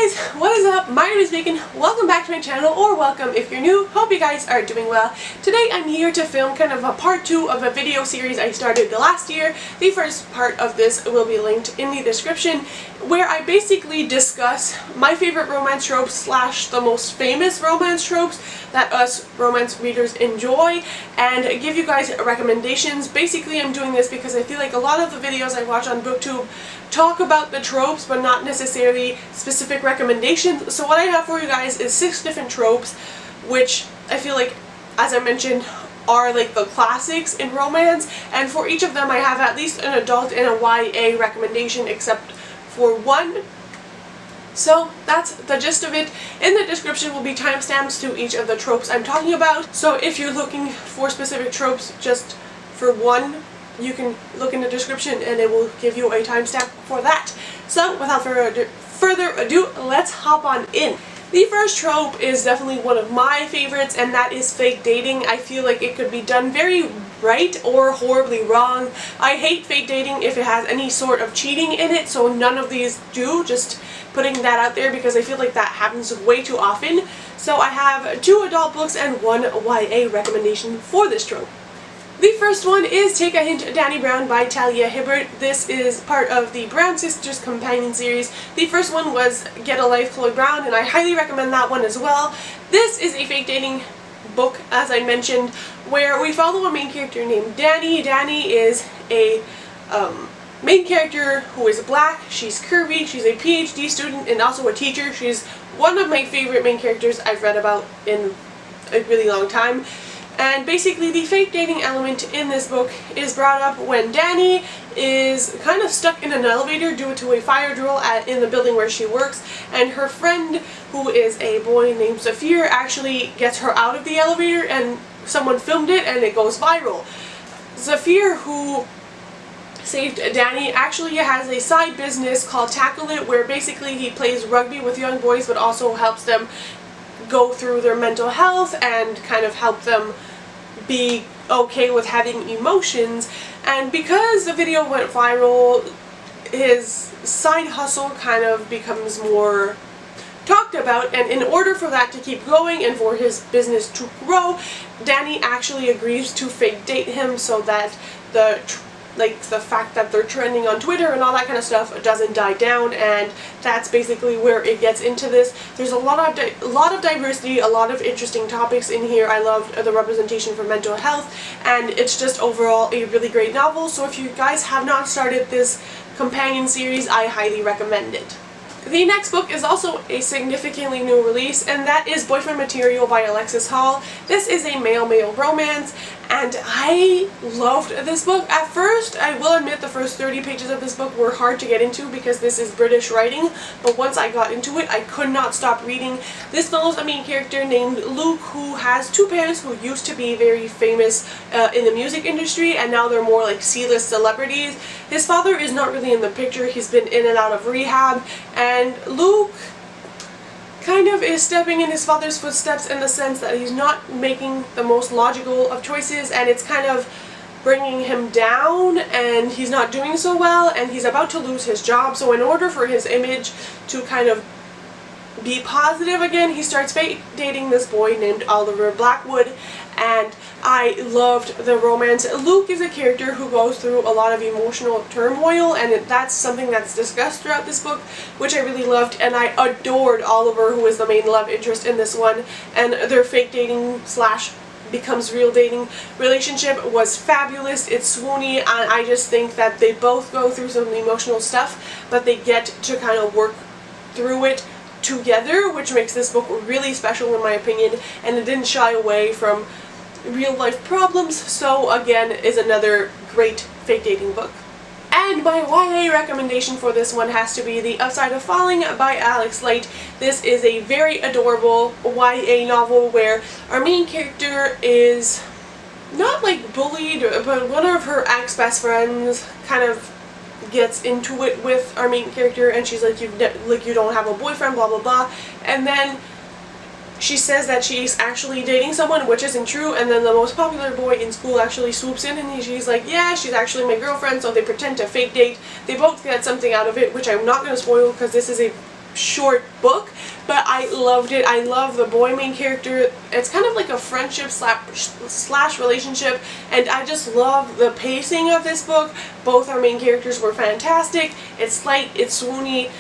guys, what is up? My name is Megan. Welcome back to my channel, or welcome if you're new. Hope you guys are doing well. Today I'm here to film kind of a part 2 of a video series I started last year. The first part of this will be linked in the description, where I basically discuss my favorite romance tropes slash the most famous romance tropes that us romance readers enjoy, and give you guys recommendations. Basically I'm doing this because I feel like a lot of the videos I watch on booktube talk about the tropes but not necessarily specific recommendations. So what I have for you guys is 6 different tropes, which I feel like, as I mentioned, are like the classics in romance, and for each of them I have at least an adult and a YA recommendation except for one. So that's the gist of it. In the description will be timestamps to each of the tropes I'm talking about, so if you're looking for specific tropes just for one, you can look in the description and it will give you a timestamp for that. So without further ado, let's hop on in. The first trope is definitely one of my favorites, and that is fake dating. I feel like it could be done very right or horribly wrong. I hate fake dating if it has any sort of cheating in it, so none of these do. Just putting that out there because I feel like that happens way too often. So I have 2 adult books and 1 YA recommendation for this trope. The first one is Take a Hint, Danny Brown by Talia Hibbert. This is part of the Brown Sisters companion series. The first one was Get a Life, Chloe Brown, and I highly recommend that one as well. This is a fake dating book, as I mentioned, where we follow a main character named Danny. Danny is a main character who is black. She's curvy, she's a PhD student, and also a teacher. She's one of my favorite main characters I've read about in a really long time. And basically the fake dating element in this book is brought up when Danny is kind of stuck in an elevator due to a fire drill in the building where she works, and her friend, who is a boy named Zafir, actually gets her out of the elevator, and someone filmed it and it goes viral. Zafir, who saved Danny, actually has a side business called Tackle It, where basically he plays rugby with young boys but also helps them go through their mental health and kind of help them be okay with having emotions. And because the video went viral, his side hustle kind of becomes more talked about, and in order for that to keep going and for his business to grow, Danny actually agrees to fake date him so that the fact that they're trending on Twitter and all that kind of stuff doesn't die down. And that's basically where it gets into this. There's a lot of diversity, a lot of interesting topics in here. I loved the representation for mental health, and it's just overall a really great novel. So if you guys have not started this companion series, I highly recommend it. The next book is also a significantly new release, and that is Boyfriend Material by Alexis Hall. This is a male-male romance, and I loved this book. At first, I will admit, the first 30 pages of this book were hard to get into because this is British writing, but once I got into it, I could not stop reading. This follows a main character named Luke, who has 2 parents who used to be very famous in the music industry, and now they're more like C-list celebrities. His father is not really in the picture. He's been in and out of rehab, and Luke kind of is stepping in his father's footsteps in the sense that he's not making the most logical of choices, and it's kind of bringing him down, and he's not doing so well, and he's about to lose his job. So in order for his image to kind of be positive again, he starts fake dating this boy named Oliver Blackwood, and I loved the romance. Luke is a character who goes through a lot of emotional turmoil, and that's something that's discussed throughout this book, which I really loved, and I adored Oliver, who is the main love interest in this one, and their fake dating slash becomes real dating relationship was fabulous. It's swoony, and I just think that they both go through some emotional stuff, but they get to kind of work through it together, which makes this book really special in my opinion, and it didn't shy away from real life problems. So again, is another great fake dating book. And my YA recommendation for this one has to be The Upside of Falling by Alex Light. This is a very adorable YA novel where our main character is not like bullied, but one of her ex-best friends kind of gets into it with our main character, and she's like, you don't have a boyfriend, blah blah blah, and then she says that she's actually dating someone, which isn't true, and then the most popular boy in school actually swoops in, and she's like, yeah, she's actually my girlfriend, so they pretend to fake date. They both get something out of it, which I'm not going to spoil because this is a short book, but I loved it. I love the boy main character. It's kind of like a friendship slash relationship, and I just love the pacing of this book. Both our main characters were fantastic. It's light, it's swoony,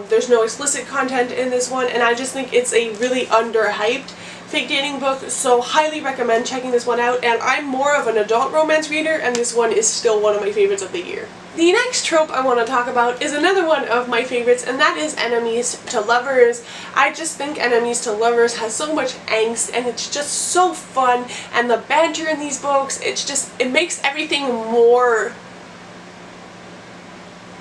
there's no explicit content in this one, and I just think it's a really underhyped fake dating book, so highly recommend checking this one out. And I'm more of an adult romance reader, and this one is still one of my favorites of the year. The next trope I want to talk about is another one of my favorites, and that is enemies to lovers. I just think enemies to lovers has so much angst, and it's just so fun, and the banter in these books, it makes everything more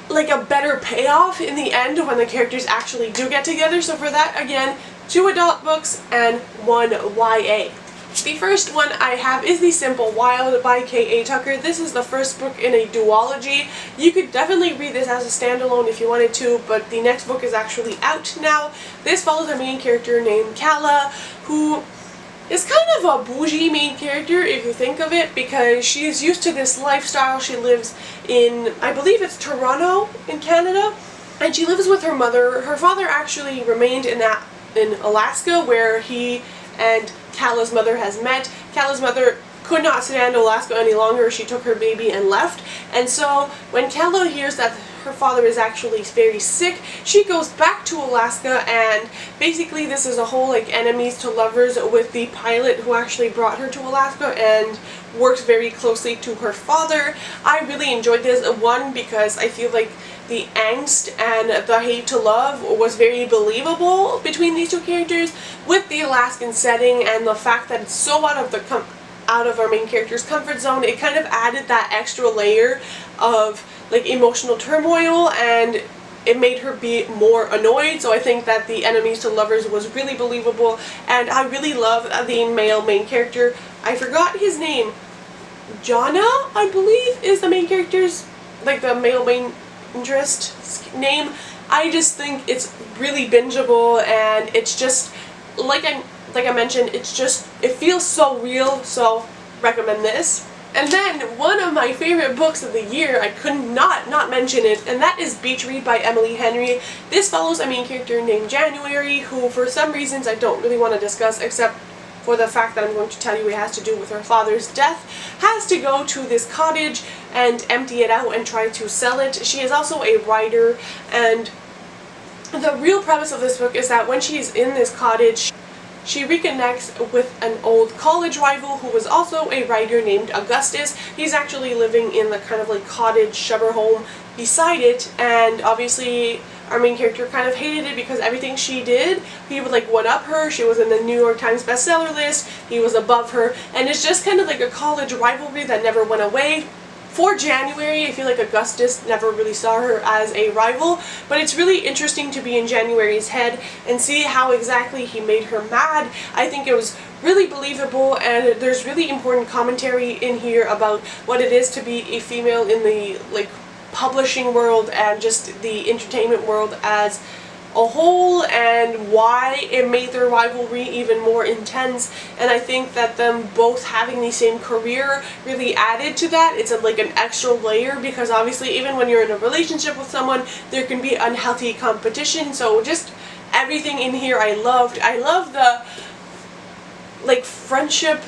like a better payoff in the end when the characters actually do get together. So for that, again, 2 adult books and 1 YA. The first one I have is The Simple Wild by K.A. Tucker. This is the first book in a duology. You could definitely read this as a standalone if you wanted to, but the next book is actually out now. This follows a main character named Kala, who is kind of a bougie main character if you think of it, because she is used to this lifestyle. She lives in, I believe it's Toronto in Canada, and she lives with her mother. Her father actually remained in Alaska, where he and Kala's mother has met. Kala's mother could not stand Alaska any longer. She took her baby and left. And so when Kala hears that her father is actually very sick, she goes back to Alaska, and basically this is a whole like enemies to lovers with the pilot who actually brought her to Alaska and works very closely to her father. I really enjoyed this, one, because I feel like the angst and the hate to love was very believable between these two characters, with the Alaskan setting and the fact that it's so out of our main character's comfort zone. It kind of added that extra layer of like emotional turmoil, and it made her be more annoyed. So I think that the enemies to lovers was really believable, and I really love the male main character. I forgot his name. Jana, I believe, is the main character's, like the male main interest name. I just think it's really bingeable, and it's just like I mentioned, it feels so real, so recommend this. And then one of my favorite books of the year, I could not mention it, and that is Beach Read by Emily Henry. This follows a main character named January, who for some reasons I don't really want to discuss, except for the fact that I'm going to tell you it has to do with her father's death, has to go to this cottage and empty it out and try to sell it. She is also a writer, and the real premise of this book is that when she's in this cottage, she reconnects with an old college rival who was also a writer named Augustus. He's actually living in the kind of like cottage shelter home beside it, and obviously our main character kind of hated it because everything she did, he would like one-up her. She was in the New York Times bestseller list, he was above her, and it's just kind of like a college rivalry that never went away. For January, I feel like Augustus never really saw her as a rival, but it's really interesting to be in January's head and see how exactly he made her mad. I think it was really believable, and there's really important commentary in here about what it is to be a female in the like publishing world and just the entertainment world as a whole, and why it made their rivalry even more intense. And I think that them both having the same career really added to that. It's like an extra layer, because obviously even when you're in a relationship with someone, there can be unhealthy competition. So just everything in here I loved. I love the like friendship.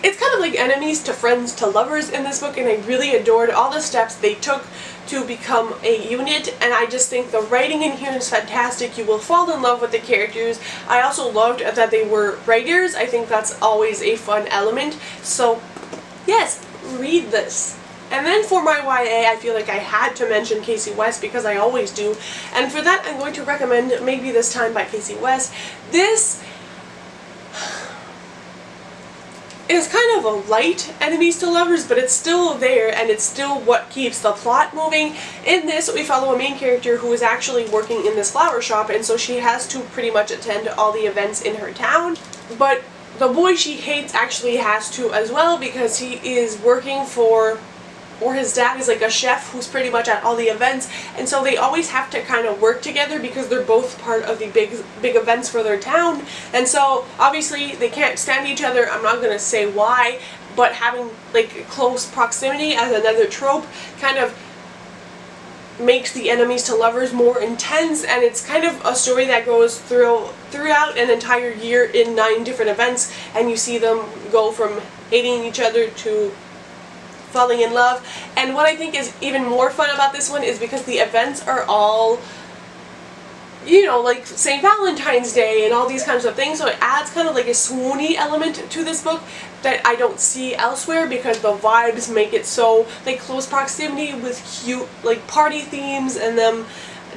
It's kind of like enemies to friends to lovers in this book, and I really adored all the steps they took to become a unit, and I just think the writing in here is fantastic. You will fall in love with the characters. I also loved that they were writers. I think that's always a fun element. So yes, read this. And then for my YA, I feel like I had to mention Casey West, because I always do, and for that I'm going to recommend Maybe This Time by Casey West. This is kind of a light enemies to lovers, but it's still there, and it's still what keeps the plot moving. In this, we follow a main character who is actually working in this flower shop, and so she has to pretty much attend all the events in her town. But the boy she hates actually has to as well, because he is working for, or his dad is like a chef who's pretty much at all the events, and so they always have to kind of work together because they're both part of the big events for their town. And so obviously they can't stand each other. I'm not gonna say why, but having like close proximity as another trope kind of makes the enemies to lovers more intense, and it's kind of a story that goes throughout an entire year in 9 different events, and you see them go from hating each other to falling in love. And what I think is even more fun about this one is because the events are all, you know, like St. Valentine's Day and all these kinds of things, so it adds kind of like a swoony element to this book that I don't see elsewhere, because the vibes make it so like close proximity with cute like party themes, and them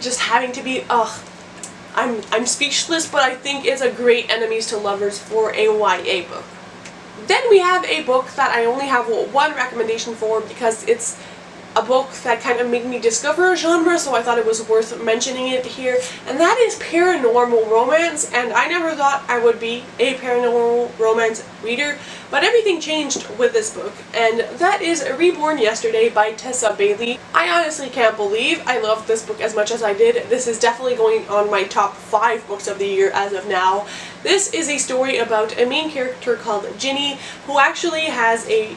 just having to be, I'm speechless, but I think it's a great enemies to lovers for a YA book. Then we have a book that I only have one recommendation for, because it's a book that kind of made me discover a genre, so I thought it was worth mentioning it here, and that is Paranormal Romance. And I never thought I would be a paranormal romance reader, but everything changed with this book, and that is Reborn Yesterday by Tessa Bailey. I honestly can't believe I loved this book as much as I did. This is definitely going on my top 5 books of the year as of now. This is a story about a main character called Ginny, who actually has a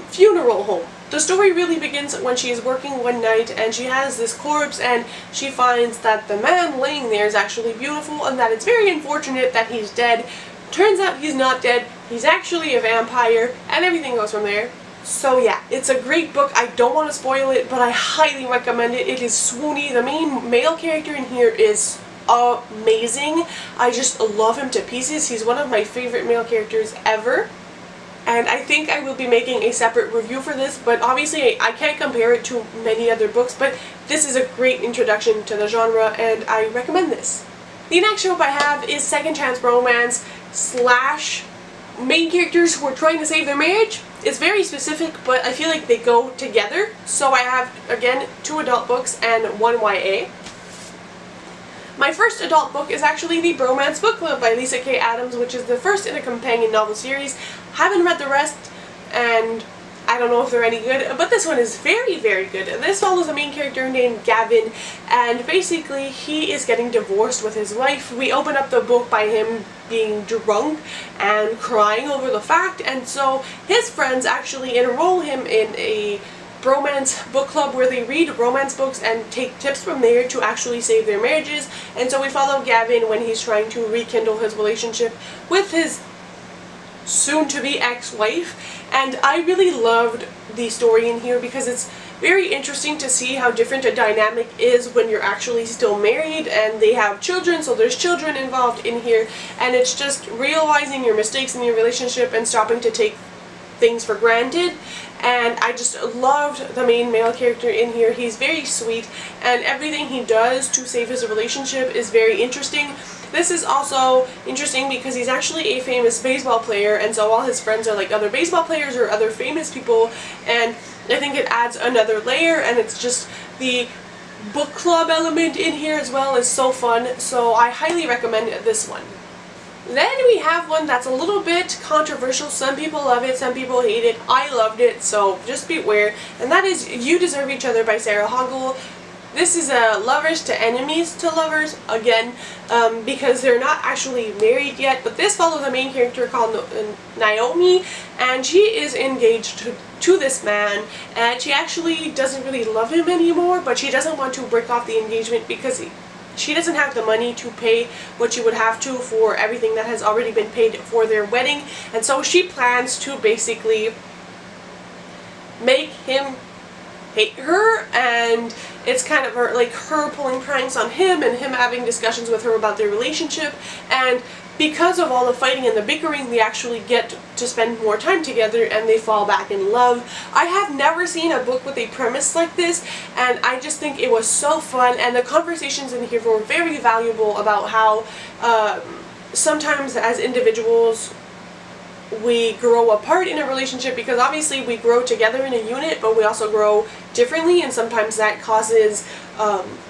funeral home. The story really begins when she is working one night and she has this corpse, and she finds that the man laying there is actually beautiful, and that it's very unfortunate that he's dead. Turns out he's not dead, he's actually a vampire, and everything goes from there. So yeah, it's a great book. I don't want to spoil it, but I highly recommend it. It is swoony. The main male character in here is amazing. I just love him to pieces. He's one of my favorite male characters ever. And I think I will be making a separate review for this, but obviously I can't compare it to many other books, but this is a great introduction to the genre, and I recommend this. The next trope I have is second chance romance slash main characters who are trying to save their marriage. It's very specific, but I feel like they go together. So I have, again, 2 adult books and 1 YA. My first adult book is actually the Bromance Book Club by Lisa K. Adams, which is the first in a companion novel series. Haven't read the rest, and I don't know if they're any good, but this one is very, very good. This follows a main character named Gavin, and basically he is getting divorced with his wife. We open up the book by him being drunk and crying over the fact, and so his friends actually enroll him in a romance book club where they read romance books and take tips from there to actually save their marriages. And so we follow Gavin when he's trying to rekindle his relationship with his soon-to-be ex-wife. And I really loved the story in here because it's very interesting to see how different a dynamic is when you're actually still married and they have children, so there's children involved in here, and it's just realizing your mistakes in your relationship and stopping to take things for granted. And I just loved the main male character in here. He's very sweet, and everything he does to save his relationship is very interesting. This is also interesting because he's actually a famous baseball player, and so all his friends are like other baseball players or other famous people, and I think it adds another layer, and it's just the book club element in here as well is so fun, so I highly recommend this one. Then we have one that's a little bit controversial. Some people love it, some people hate it. I loved it, so just beware. And that is You Deserve Each Other by Sarah Hoggle. This is a lovers to enemies to lovers, again, because they're not actually married yet, but this follows a main character called Naomi, and she is engaged to this man, and she actually doesn't really love him anymore, but she doesn't want to break off the engagement because she doesn't have the money to pay what she would have to for everything that has already been paid for their wedding, and so she plans to basically make him hate her, and it's kind of her pulling pranks on him and him having discussions with her about their relationship. And because of all the fighting and the bickering, they actually get to spend more time together and they fall back in love. I have never seen a book with a premise like this, and I just think it was so fun, and the conversations in here were very valuable about how sometimes as individuals we grow apart in a relationship, because obviously we grow together in a unit, but we also grow differently, and sometimes that causes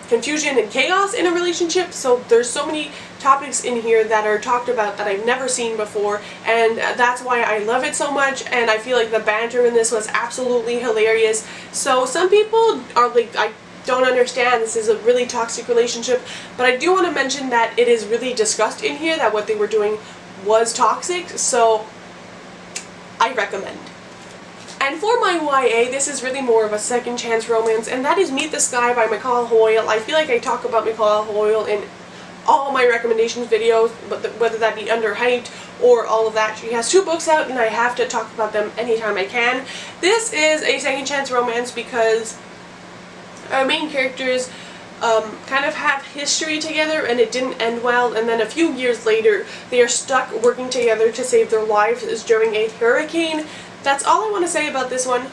confusion and chaos in a relationship. So there's so many topics in here that are talked about that I've never seen before, and that's why I love it so much, and I feel like the banter in this was absolutely hilarious. So some people are like, I don't understand, this is a really toxic relationship, but I do want to mention that it is really discussed in here that what they were doing was toxic, so I recommend. And for my YA, this is really more of a second chance romance, and that is Meet the Sky by McCall Hoyle. I feel like I talk about McCall Hoyle in all my recommendations videos, but whether that be underhyped or all of that. She has 2 books out and I have to talk about them anytime I can. This is a second chance romance because our main characters kind of have history together and it didn't end well, and then a few years later they are stuck working together to save their lives during a hurricane. That's all I want to say about this one,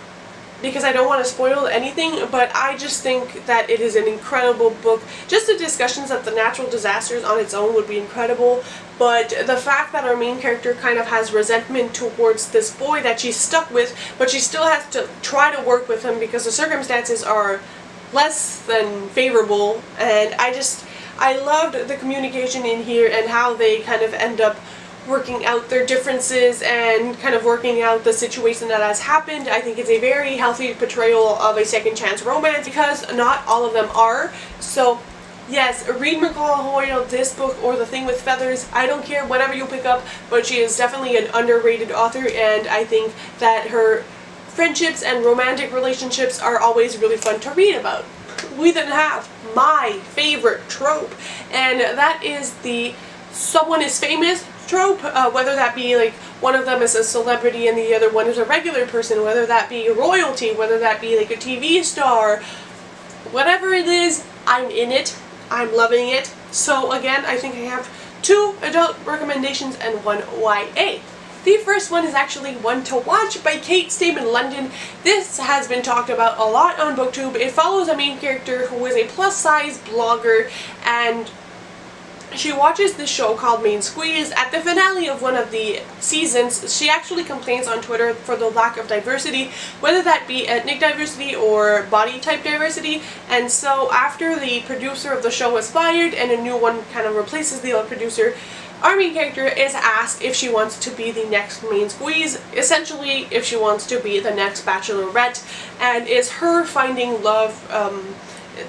because I don't want to spoil anything, but I just think that it is an incredible book. Just the discussions of the natural disasters on its own would be incredible, but the fact that our main character kind of has resentment towards this boy that she's stuck with, but she still has to try to work with him because the circumstances are less than favorable, and I loved the communication in here and how they kind of end up working out their differences and kind of working out the situation that has happened. I think it's a very healthy portrayal of a second chance romance, because not all of them are. So yes, read McCall Hoyle, this book, or The Thing with Feathers. I don't care, whatever you pick up, but she is definitely an underrated author, and I think that her friendships and romantic relationships are always really fun to read about. We then have my favorite trope, and that is the someone is famous trope, whether that be like one of them is a celebrity and the other one is a regular person, whether that be royalty, whether that be like a TV star, whatever it is, I'm in it, I'm loving it. So again, I think I have 2 adult recommendations and 1 YA. The first one is actually One to Watch by Kate Stayman London. This has been talked about a lot on BookTube. It follows a main character who is a plus-size blogger, and she watches this show called Main Squeeze. At the finale of one of the seasons, she actually complains on Twitter for the lack of diversity, whether that be ethnic diversity or body type diversity. And so after the producer of the show was fired and a new one kind of replaces the old producer, our main character is asked if she wants to be the next Main Squeeze, essentially if she wants to be the next Bachelorette, and it's her finding love.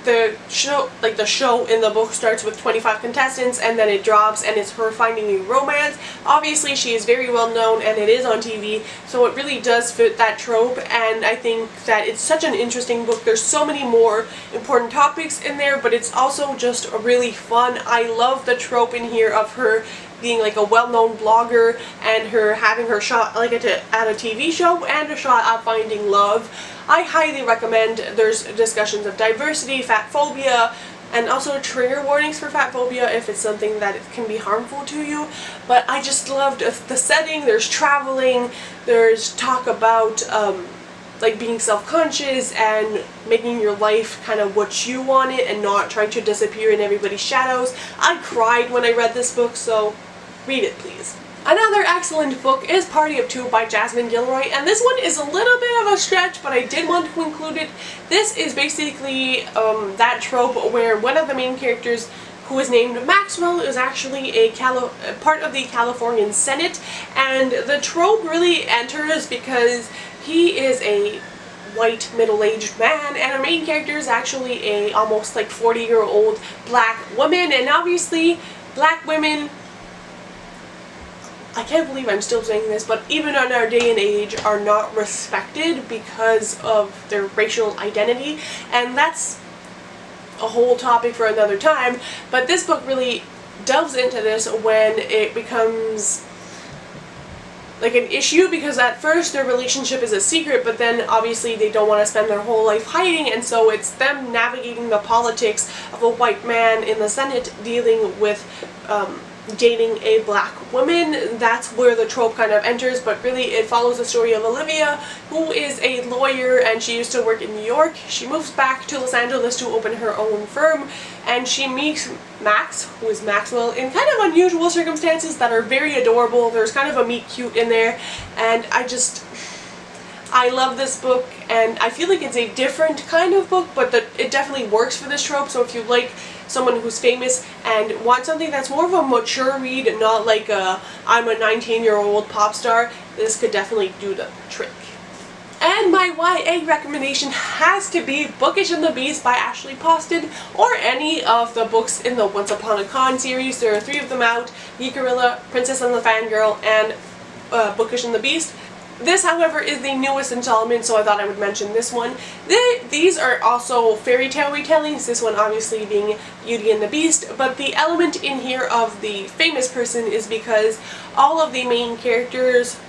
The show in the book starts with 25 contestants and then it drops and it's her finding a romance. Obviously she is very well known and it is on TV, so it really does fit that trope, and I think that it's such an interesting book. There's so many more important topics in there, but it's also just really fun. I love the trope in here of her being like a well-known blogger and her having her shot like at a TV show and a shot at finding love. I highly recommend. There's discussions of diversity, fat phobia, and also trigger warnings for fat phobia if it's something that can be harmful to you. But I just loved the setting. There's traveling, there's talk about like being self-conscious and making your life kind of what you want it and not trying to disappear in everybody's shadows. I cried when I read this book, so read it please. Another excellent book is Party of Two by Jasmine Gilroy, and this one is a little bit of a stretch, but I did want to include it. This is basically that trope where one of the main characters, who is named Maxwell, is actually a part of the Californian Senate, and the trope really enters because he is a white middle-aged man and our main character is actually a almost like 40-year-old black woman, and obviously black women, I can't believe I'm still saying this, but even in our day and age are not respected because of their racial identity, and that's a whole topic for another time. But this book really delves into this when it becomes like an issue, because at first their relationship is a secret, but then obviously they don't want to spend their whole life hiding, and so it's them navigating the politics of a white man in the Senate dealing with dating a black woman. That's where the trope kind of enters, but really it follows the story of Olivia, who is a lawyer and she used to work in New York. She moves back to Los Angeles to open her own firm, and she meets Max, who is Maxwell, in kind of unusual circumstances that are very adorable. There's kind of a meet cute in there, and I love this book, and I feel like it's a different kind of book, but it definitely works for this trope. So if you like someone who's famous and want something that's more of a mature read, not like I'm a 19-year-old pop star, this could definitely do the trick. And my YA recommendation has to be Bookish and the Beast by Ashley Poston, or any of the books in the Once Upon a Con series. There are 3 of them out: Geekerilla, Princess and the Fangirl, and Bookish and the Beast. This, however, is the newest installment, so I thought I would mention this one. These are also fairy tale retellings, this one obviously being Beauty and the Beast, but the element in here of the famous person is because all of the main characters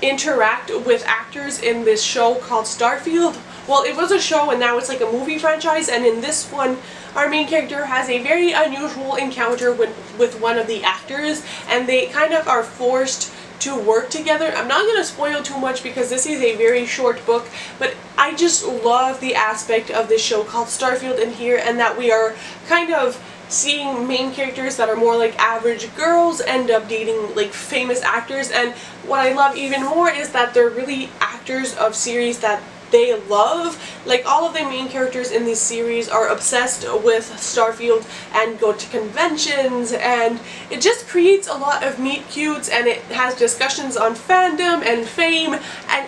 interact with actors in this show called Starfield. Well, it was a show and now it's like a movie franchise, and in this one our main character has a very unusual encounter with one of the actors, and they kind of are forced to work together. I'm not going to spoil too much because this is a very short book, but I just love the aspect of this show called Starfield in here, and that we are kind of seeing main characters that are more like average girls end up dating like famous actors. And what I love even more is that they're really actors of series that they love. Like, all of the main characters in this series are obsessed with Starfield and go to conventions, and it just creates a lot of meet cutes, and it has discussions on fandom and fame, and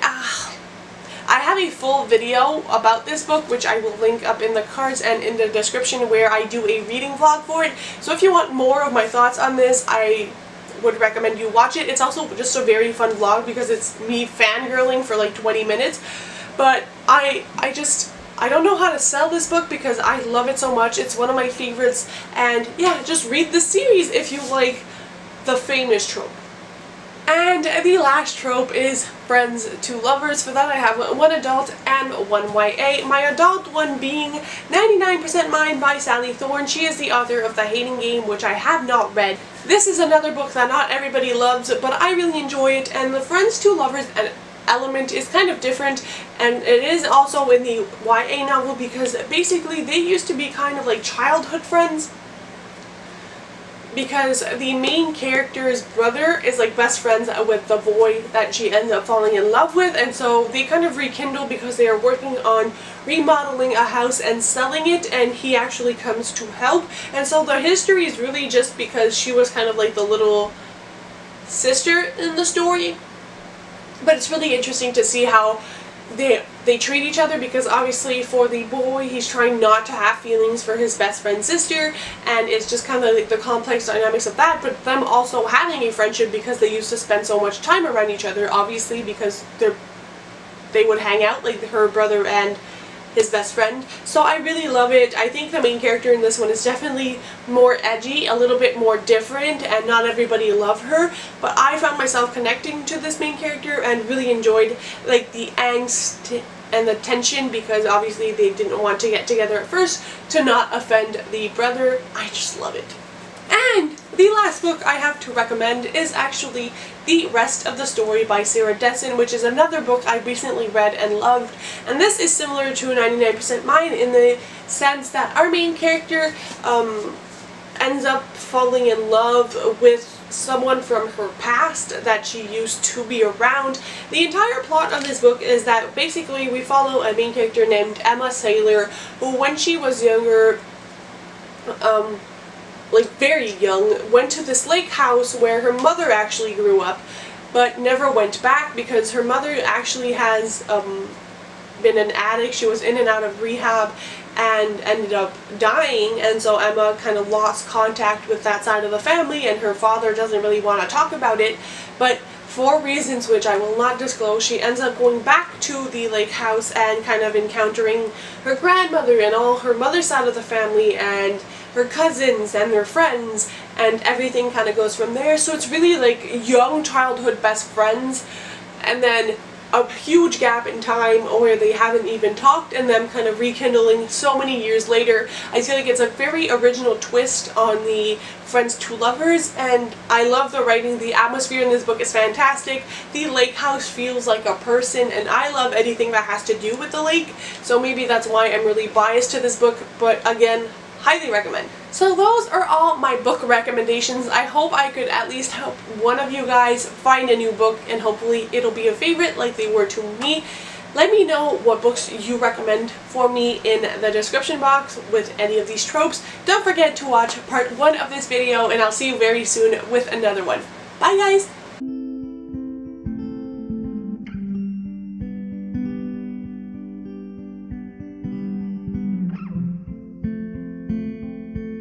I have a full video about this book, which I will link up in the cards and in the description, where I do a reading vlog for it. So if you want more of my thoughts on this, I would recommend you watch it. It's also just a very fun vlog because it's me fangirling for like 20 minutes. But I don't know how to sell this book because I love it so much. It's one of my favorites, and yeah, just read the series if you like the famous trope. And the last trope is friends to lovers. For that I have one adult and one YA. My adult one being 99% Mine by Sally Thorne. She is the author of The Hating Game, which I have not read. This is another book that not everybody loves, but I really enjoy it, and the friends to lovers element is kind of different, and it is also in the YA novel because basically they used to be kind of like childhood friends, because the main character's brother is like best friends with the boy that she ends up falling in love with, and so they kind of rekindle because they are working on remodeling a house and selling it, and he actually comes to help. And so the history is really just because she was kind of like the little sister in the story. But it's really interesting to see how they treat each other, because obviously for the boy, he's trying not to have feelings for his best friend's sister, and it's just kind of like the complex dynamics of that, but them also having a friendship because they used to spend so much time around each other, obviously because they would hang out, like her brother and his best friend. So I really love it. I think the main character in this one is definitely more edgy, a little bit more different, and not everybody loved her, but I found myself connecting to this main character and really enjoyed like the angst and the tension, because obviously they didn't want to get together at first to not offend the brother. I just love it. And the last book I have to recommend is actually The Rest of the Story by Sarah Dessen, which is another book I recently read and loved. And this is similar to 99% Mine in the sense that our main character ends up falling in love with someone from her past that she used to be around. The entire plot of this book is that basically we follow a main character named Emma Saylor, who when she was younger, like very young, went to this lake house where her mother actually grew up, but never went back because her mother actually has been an addict. She was in and out of rehab and ended up dying, and so Emma kind of lost contact with that side of the family, and her father doesn't really want to talk about it, but for reasons which I will not disclose, she ends up going back to the lake house and kind of encountering her grandmother and all her mother's side of the family and her cousins and their friends, and everything kind of goes from there. So it's really like young childhood best friends, and then a huge gap in time where they haven't even talked, and them kind of rekindling so many years later. I feel like it's a very original twist on the friends to lovers, and I love the writing. The atmosphere in this book is fantastic. The lake house feels like a person, and I love anything that has to do with the lake, so maybe that's why I'm really biased to this book, but again, highly recommend. So those are all my book recommendations. I hope I could at least help one of you guys find a new book, and hopefully it'll be a favorite like they were to me. Let me know what books you recommend for me in the description box with any of these tropes. Don't forget to watch part 1 of this video, and I'll see you very soon with another one. Bye guys!